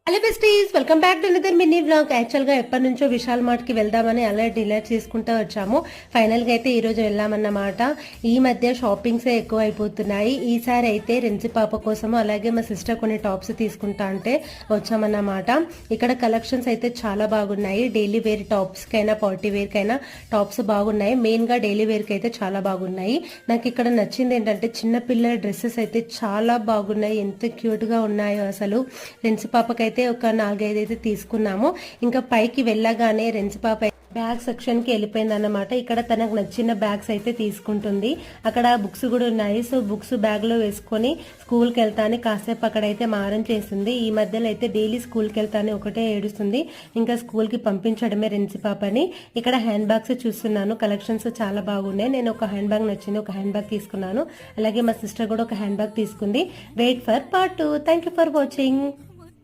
Hello besties, welcome back to another mini vlog. యాక్చువల్గా ఎప్పటి నుంచో విశాల్ మార్ట్కి వెళ్దామని అలా డిలే చేసుకుంటూ వచ్చాము. ఫైనల్గా అయితే ఈరోజు వెళ్ళామన్నమాట. ఈ మధ్య షాపింగ్సే ఎక్కువ అయిపోతున్నాయి. ఈసారి అయితే రెంచి పాప కోసము అలాగే మా సిస్టర్ కొన్ని టాప్స్ తీసుకుంటా అంటే వచ్చామన్నమాట. ఇక్కడ కలెక్షన్స్ అయితే చాలా బాగున్నాయి. డైలీ వేర్ టాప్స్కైనా పార్టీ వేర్కైనా టాప్స్ బాగున్నాయి. మెయిన్గా డైలీ వేర్కి అయితే చాలా బాగున్నాయి. నాకు ఇక్కడ నచ్చింది ఏంటంటే చిన్నపిల్లల డ్రెస్సెస్ అయితే చాలా బాగున్నాయి. ఎంత క్యూట్గా ఉన్నాయో అసలు. రెంచి పాపకైతే ఒక 4-5 అయితే తీసుకున్నాము. ఇంకా పైకి వెళ్ళగానే రెంచి పాప బ్యాగ్ సెక్షన్ కి వెళ్ళిపోయింది అన్నమాట. ఇక్కడ తనకు నచ్చిన బ్యాగ్స్ అయితే తీసుకుంటుంది. అక్కడ బుక్స్ కూడా ఉన్నాయి. సో బుక్స్ బ్యాగ్ లో వేసుకొని స్కూల్ కి వెళ్తాని కాసేపు అక్కడైతే మారం చేసింది. ఈ మధ్యలో అయితే డైలీ స్కూల్ కి వెళ్తాని ఒకటే ఏడుస్తుంది. ఇంకా స్కూల్ కి పంపించడమే రెంచి పాపని. ఇక్కడ హ్యాండ్ బ్యాగ్స్ చూస్తున్నాను. కలెక్షన్స్ చాలా బాగున్నాయి. నేను ఒక హ్యాండ్ బ్యాగ్ నచ్చింది, ఒక హ్యాండ్ బ్యాగ్ తీసుకున్నాను. అలాగే మా సిస్టర్ కూడా ఒక హ్యాండ్ బ్యాగ్ తీసుకుంది. Wait for part 2. Thank you for watching.